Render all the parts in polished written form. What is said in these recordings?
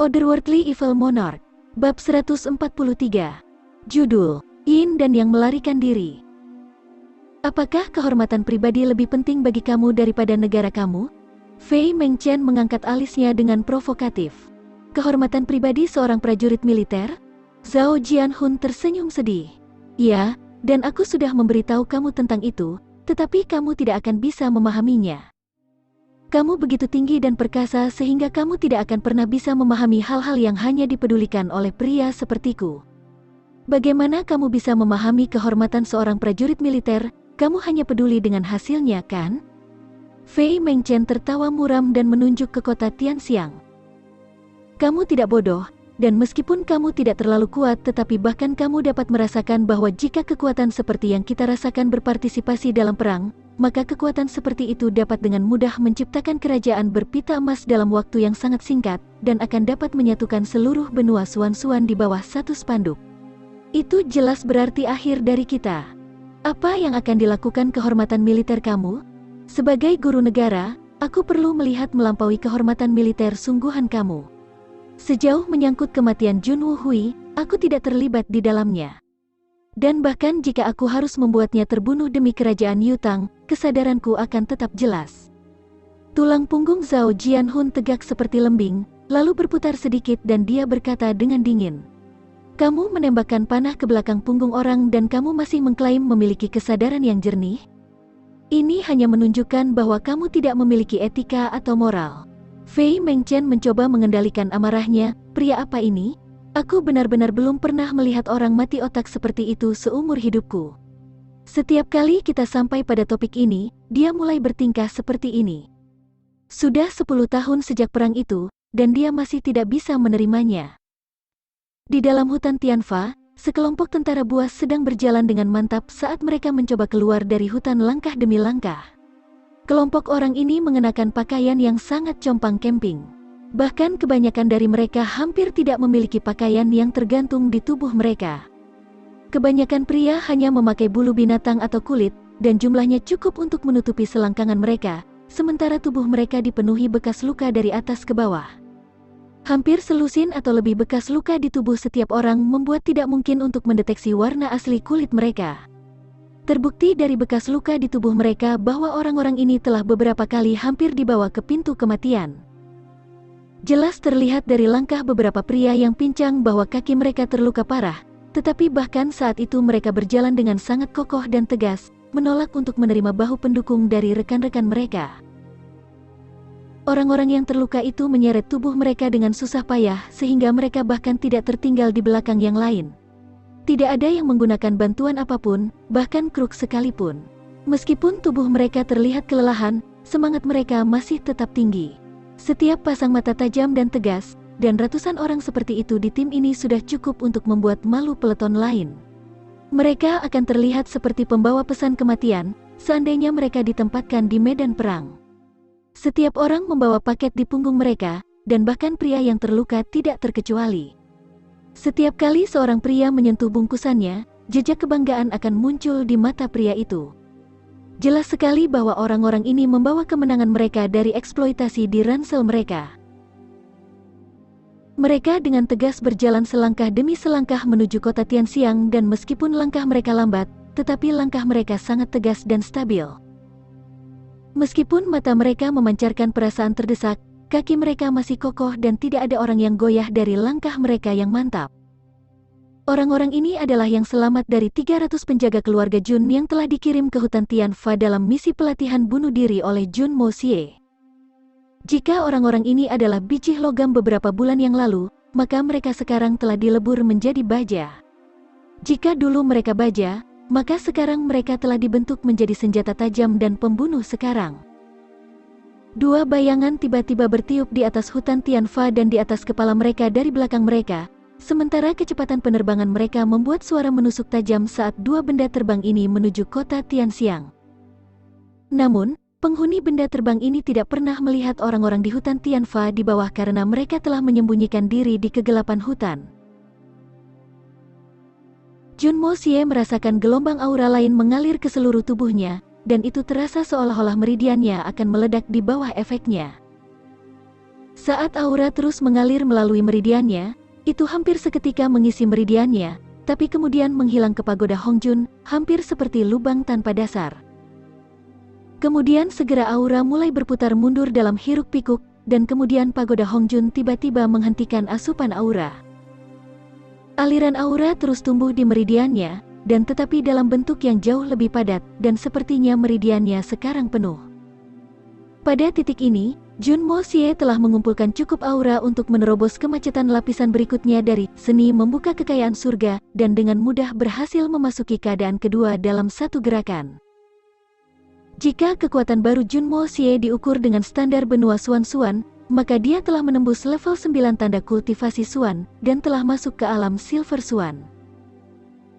Otherworldly Evil Monarch, Bab 143. Judul, Yin dan yang melarikan diri. Apakah kehormatan pribadi lebih penting bagi kamu daripada negara kamu? Fei Mengchen mengangkat alisnya dengan provokatif. Kehormatan pribadi seorang prajurit militer? Zhao Jianhun tersenyum sedih. Ya, dan aku sudah memberitahu kamu tentang itu, tetapi kamu tidak akan bisa memahaminya. Kamu begitu tinggi dan perkasa sehingga kamu tidak akan pernah bisa memahami hal-hal yang hanya dipedulikan oleh pria sepertiku. Bagaimana kamu bisa memahami kehormatan seorang prajurit militer? Kamu hanya peduli dengan hasilnya, kan? Fei Mengchen tertawa muram dan menunjuk ke kota Tianxiang. Kamu tidak bodoh, dan meskipun kamu tidak terlalu kuat tetapi bahkan kamu dapat merasakan bahwa jika kekuatan seperti yang kita rasakan berpartisipasi dalam perang, maka kekuatan seperti itu dapat dengan mudah menciptakan kerajaan berpita emas dalam waktu yang sangat singkat, dan akan dapat menyatukan seluruh benua Suan-Suan di bawah satu spanduk. Itu jelas berarti akhir dari kita. Apa yang akan dilakukan kehormatan militer kamu? Sebagai guru negara, aku perlu melihat melampaui kehormatan militer sungguhan kamu. Sejauh menyangkut kematian Junwu Hui, aku tidak terlibat di dalamnya. Dan bahkan jika aku harus membuatnya terbunuh demi kerajaan Yutang, kesadaranku akan tetap jelas. Tulang punggung Zhao Jianhun tegak seperti lembing, lalu berputar sedikit dan dia berkata dengan dingin. Kamu menembakkan panah ke belakang punggung orang dan kamu masih mengklaim memiliki kesadaran yang jernih? Ini hanya menunjukkan bahwa kamu tidak memiliki etika atau moral. Fei Mengchen mencoba mengendalikan amarahnya. Pria apa ini? Aku benar-benar belum pernah melihat orang mati otak seperti itu seumur hidupku. Setiap kali kita sampai pada topik ini, dia mulai bertingkah seperti ini. Sudah 10 tahun sejak perang itu, dan dia masih tidak bisa menerimanya. Di dalam hutan Tianfa, sekelompok tentara buas sedang berjalan dengan mantap saat mereka mencoba keluar dari hutan langkah demi langkah. Kelompok orang ini mengenakan pakaian yang sangat compang camping. Bahkan kebanyakan dari mereka hampir tidak memiliki pakaian yang tergantung di tubuh mereka. Kebanyakan pria hanya memakai bulu binatang atau kulit, dan jumlahnya cukup untuk menutupi selangkangan mereka, sementara tubuh mereka dipenuhi bekas luka dari atas ke bawah. Hampir selusin atau lebih bekas luka di tubuh setiap orang membuat tidak mungkin untuk mendeteksi warna asli kulit mereka. Terbukti dari bekas luka di tubuh mereka bahwa orang-orang ini telah beberapa kali hampir dibawa ke pintu kematian. Jelas terlihat dari langkah beberapa pria yang pincang bahwa kaki mereka terluka parah, tetapi bahkan saat itu mereka berjalan dengan sangat kokoh dan tegas, menolak untuk menerima bahu pendukung dari rekan-rekan mereka. Orang-orang yang terluka itu menyeret tubuh mereka dengan susah payah sehingga mereka bahkan tidak tertinggal di belakang yang lain. Tidak ada yang menggunakan bantuan apapun, bahkan kruk sekalipun. Meskipun tubuh mereka terlihat kelelahan, semangat mereka masih tetap tinggi. Setiap pasang mata tajam dan tegas, dan ratusan orang seperti itu di tim ini sudah cukup untuk membuat malu peleton lain. Mereka akan terlihat seperti pembawa pesan kematian, seandainya mereka ditempatkan di medan perang. Setiap orang membawa paket di punggung mereka, dan bahkan pria yang terluka tidak terkecuali. Setiap kali seorang pria menyentuh bungkusannya, jejak kebanggaan akan muncul di mata pria itu. Jelas sekali bahwa orang-orang ini membawa kemenangan mereka dari eksploitasi di ransel mereka. Mereka dengan tegas berjalan selangkah demi selangkah menuju kota Tianxiang dan meskipun langkah mereka lambat, tetapi langkah mereka sangat tegas dan stabil. Meskipun mata mereka memancarkan perasaan terdesak, kaki mereka masih kokoh dan tidak ada orang yang goyah dari langkah mereka yang mantap. Orang-orang ini adalah yang selamat dari 300 penjaga keluarga Jun yang telah dikirim ke hutan Tianfa dalam misi pelatihan bunuh diri oleh Jun Mo Xie. Jika orang-orang ini adalah biji logam beberapa bulan yang lalu, maka mereka sekarang telah dilebur menjadi baja. Jika dulu mereka baja, maka sekarang mereka telah dibentuk menjadi senjata tajam dan pembunuh sekarang. Dua bayangan tiba-tiba bertiup di atas hutan Tianfa dan di atas kepala mereka dari belakang mereka, sementara kecepatan penerbangan mereka membuat suara menusuk tajam saat dua benda terbang ini menuju kota Tianxiang. Namun, penghuni benda terbang ini tidak pernah melihat orang-orang di hutan Tianfa di bawah karena mereka telah menyembunyikan diri di kegelapan hutan. Jun Mo Xie merasakan gelombang aura lain mengalir ke seluruh tubuhnya, dan itu terasa seolah-olah meridiannya akan meledak di bawah efeknya. Saat aura terus mengalir melalui meridiannya, itu hampir seketika mengisi meridiannya, tapi kemudian menghilang ke pagoda Hongjun, hampir seperti lubang tanpa dasar. Kemudian segera aura mulai berputar mundur dalam hiruk-pikuk, dan kemudian pagoda Hongjun tiba-tiba menghentikan asupan aura. Aliran aura terus tumbuh di meridiannya, dan tetapi dalam bentuk yang jauh lebih padat, dan sepertinya meridiannya sekarang penuh. Pada titik ini, Junmo Xie telah mengumpulkan cukup aura untuk menerobos kemacetan lapisan berikutnya dari seni membuka kekayaan surga, dan dengan mudah berhasil memasuki keadaan kedua dalam satu gerakan. Jika kekuatan baru Junmo Xie diukur dengan standar benua Xuan, maka dia telah menembus level 9 tanda kultivasi Xuan, dan telah masuk ke alam Silver Xuan.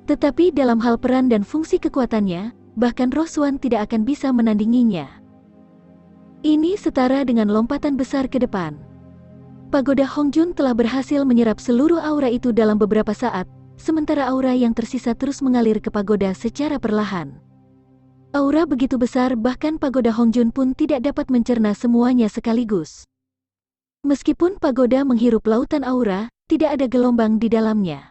Tetapi dalam hal peran dan fungsi kekuatannya, bahkan roh Xuan tidak akan bisa menandinginya. Ini setara dengan lompatan besar ke depan. Pagoda Hongjun telah berhasil menyerap seluruh aura itu dalam beberapa saat, sementara aura yang tersisa terus mengalir ke pagoda secara perlahan. Aura begitu besar bahkan pagoda Hongjun pun tidak dapat mencerna semuanya sekaligus. Meskipun pagoda menghirup lautan aura, tidak ada gelombang di dalamnya.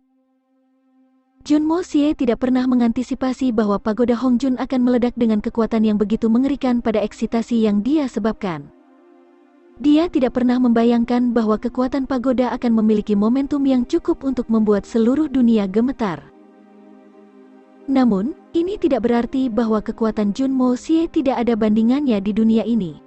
Junmo Xie tidak pernah mengantisipasi bahwa pagoda Hongjun akan meledak dengan kekuatan yang begitu mengerikan pada eksitasi yang dia sebabkan. Dia tidak pernah membayangkan bahwa kekuatan pagoda akan memiliki momentum yang cukup untuk membuat seluruh dunia gemetar. Namun, ini tidak berarti bahwa kekuatan Junmo Xie tidak ada bandingannya di dunia ini.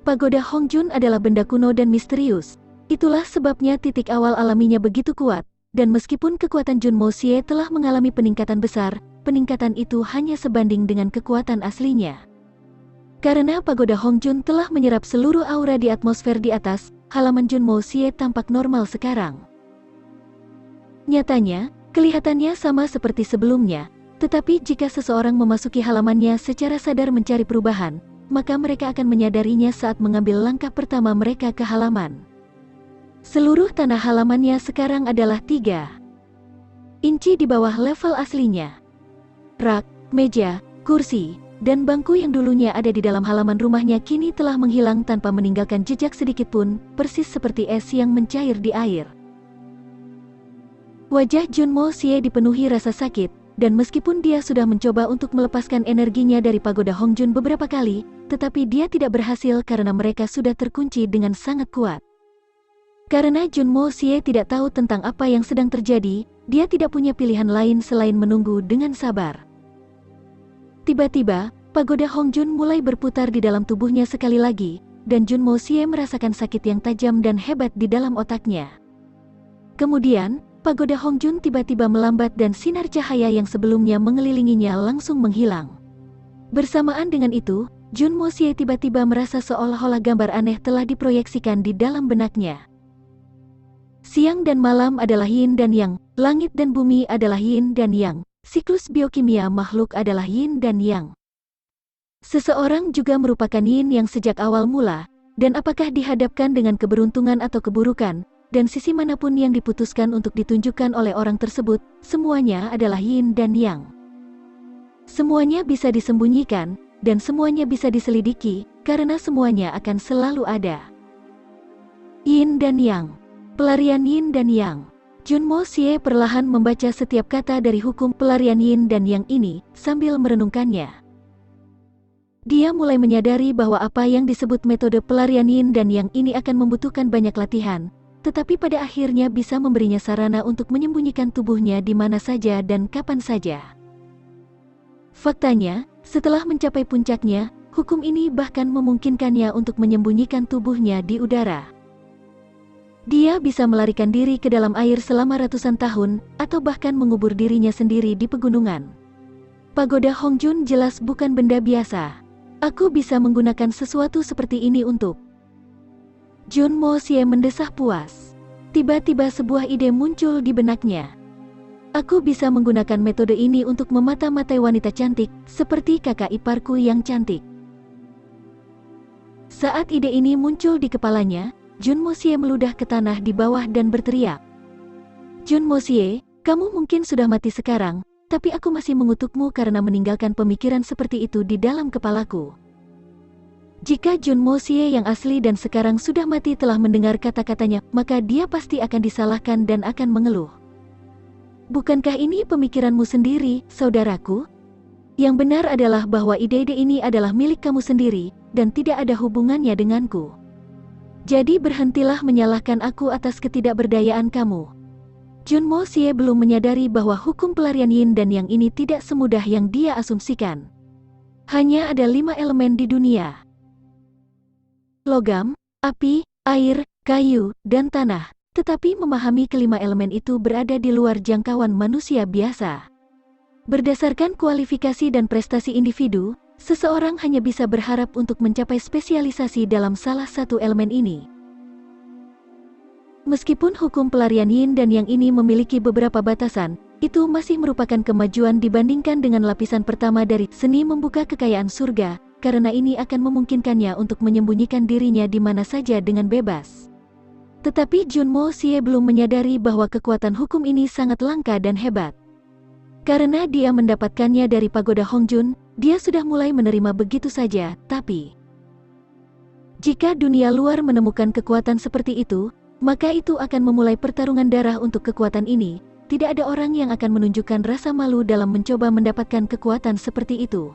Pagoda Hongjun adalah benda kuno dan misterius. Itulah sebabnya titik awal alaminya begitu kuat. Dan meskipun kekuatan Junmo Xie telah mengalami peningkatan besar, peningkatan itu hanya sebanding dengan kekuatan aslinya. Karena pagoda Hongjun telah menyerap seluruh aura di atmosfer di atas, halaman Junmo Xie tampak normal sekarang. Nyatanya, kelihatannya sama seperti sebelumnya, tetapi jika seseorang memasuki halamannya secara sadar mencari perubahan, maka mereka akan menyadarinya saat mengambil langkah pertama mereka ke halaman. Seluruh tanah halamannya sekarang adalah 3 inci di bawah level aslinya. Rak, meja, kursi, dan bangku yang dulunya ada di dalam halaman rumahnya kini telah menghilang tanpa meninggalkan jejak sedikit pun, persis seperti es yang mencair di air. Wajah Junmo Xie dipenuhi rasa sakit, dan meskipun dia sudah mencoba untuk melepaskan energinya dari pagoda Hongjun beberapa kali, tetapi dia tidak berhasil karena mereka sudah terkunci dengan sangat kuat. Karena Junmo Xie tidak tahu tentang apa yang sedang terjadi, dia tidak punya pilihan lain selain menunggu dengan sabar. Tiba-tiba, pagoda Hongjun mulai berputar di dalam tubuhnya sekali lagi, dan Junmo Xie merasakan sakit yang tajam dan hebat di dalam otaknya. Kemudian, pagoda Hongjun tiba-tiba melambat dan sinar cahaya yang sebelumnya mengelilinginya langsung menghilang. Bersamaan dengan itu, Junmo Xie tiba-tiba merasa seolah-olah gambar aneh telah diproyeksikan di dalam benaknya. Siang dan malam adalah yin dan yang, langit dan bumi adalah yin dan yang, siklus biokimia makhluk adalah yin dan yang. Seseorang juga merupakan yin yang sejak awal mula, dan apakah dihadapkan dengan keberuntungan atau keburukan, dan sisi manapun yang diputuskan untuk ditunjukkan oleh orang tersebut, semuanya adalah yin dan yang. Semuanya bisa disembunyikan, dan semuanya bisa diselidiki, karena semuanya akan selalu ada. Yin dan yang. Pelarian yin dan yang. Junmo Xie perlahan membaca setiap kata dari hukum pelarian yin dan yang ini, sambil merenungkannya. Dia mulai menyadari bahwa apa yang disebut metode pelarian yin dan yang ini akan membutuhkan banyak latihan, tetapi pada akhirnya bisa memberinya sarana untuk menyembunyikan tubuhnya di mana saja dan kapan saja. Faktanya, setelah mencapai puncaknya, hukum ini bahkan memungkinkannya untuk menyembunyikan tubuhnya di udara. Dia bisa melarikan diri ke dalam air selama ratusan tahun, atau bahkan mengubur dirinya sendiri di pegunungan. Pagoda Hongjun jelas bukan benda biasa. Aku bisa menggunakan sesuatu seperti ini untuk... Junmo Xie mendesah puas. Tiba-tiba sebuah ide muncul di benaknya. Aku bisa menggunakan metode ini untuk memata-matai wanita cantik, seperti kakak iparku yang cantik. Saat ide ini muncul di kepalanya, Junmo Xie meludah ke tanah di bawah dan berteriak. Junmo Xie, kamu mungkin sudah mati sekarang, tapi aku masih mengutukmu karena meninggalkan pemikiran seperti itu di dalam kepalaku. Jika Jun Mo Xie yang asli dan sekarang sudah mati telah mendengar kata-katanya, maka dia pasti akan disalahkan dan akan mengeluh. Bukankah ini pemikiranmu sendiri, saudaraku? Yang benar adalah bahwa ide-ide ini adalah milik kamu sendiri, dan tidak ada hubungannya denganku. Jadi berhentilah menyalahkan aku atas ketidakberdayaan kamu. Jun Mo Xie belum menyadari bahwa hukum pelarian yin dan yang ini tidak semudah yang dia asumsikan. Hanya ada 5 elemen di dunia. Logam, api, air, kayu, dan tanah. Tetapi memahami kelima elemen itu berada di luar jangkauan manusia biasa. Berdasarkan kualifikasi dan prestasi individu, seseorang hanya bisa berharap untuk mencapai spesialisasi dalam salah satu elemen ini. Meskipun hukum pelarian yin dan yang ini memiliki beberapa batasan, itu masih merupakan kemajuan dibandingkan dengan lapisan pertama dari seni membuka kekayaan surga, karena ini akan memungkinkannya untuk menyembunyikan dirinya di mana saja dengan bebas. Tetapi Jun Mo Xie belum menyadari bahwa kekuatan hukum ini sangat langka dan hebat. Karena dia mendapatkannya dari pagoda Hongjun, dia sudah mulai menerima begitu saja, tapi jika dunia luar menemukan kekuatan seperti itu, maka itu akan memulai pertarungan darah untuk kekuatan ini. Tidak ada orang yang akan menunjukkan rasa malu dalam mencoba mendapatkan kekuatan seperti itu.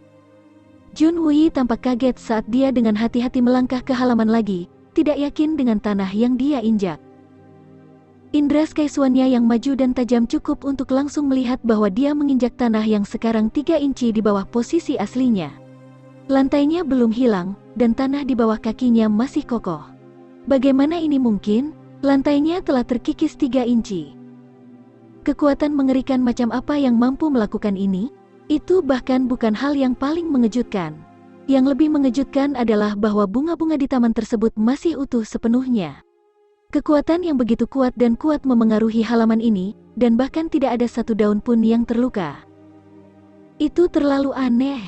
Jun Hui tampak kaget saat dia dengan hati-hati melangkah ke halaman lagi, tidak yakin dengan tanah yang dia injak. Indra skaisuannya yang maju dan tajam cukup untuk langsung melihat bahwa dia menginjak tanah yang sekarang 3 inci di bawah posisi aslinya. Lantainya belum hilang, dan tanah di bawah kakinya masih kokoh. Bagaimana ini mungkin? Lantainya telah terkikis 3 inci. Kekuatan mengerikan macam apa yang mampu melakukan ini? Itu bahkan bukan hal yang paling mengejutkan. Yang lebih mengejutkan adalah bahwa bunga-bunga di taman tersebut masih utuh sepenuhnya. Kekuatan yang begitu kuat dan kuat memengaruhi halaman ini, dan bahkan tidak ada satu daun pun yang terluka. Itu terlalu aneh.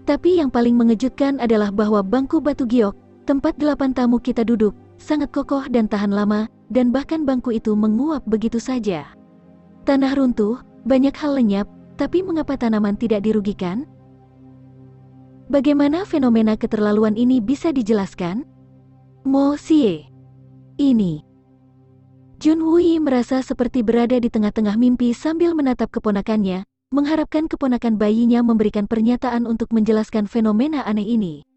Tapi yang paling mengejutkan adalah bahwa bangku batu giok, tempat 8 tamu kita duduk, sangat kokoh dan tahan lama, dan bahkan bangku itu menguap begitu saja. Tanah runtuh, banyak hal lenyap, tapi mengapa tanaman tidak dirugikan? Bagaimana fenomena keterlaluan ini bisa dijelaskan? Mo Xie. Ini. Jun Hui merasa seperti berada di tengah-tengah mimpi sambil menatap keponakannya, mengharapkan keponakan bayinya memberikan pernyataan untuk menjelaskan fenomena aneh ini.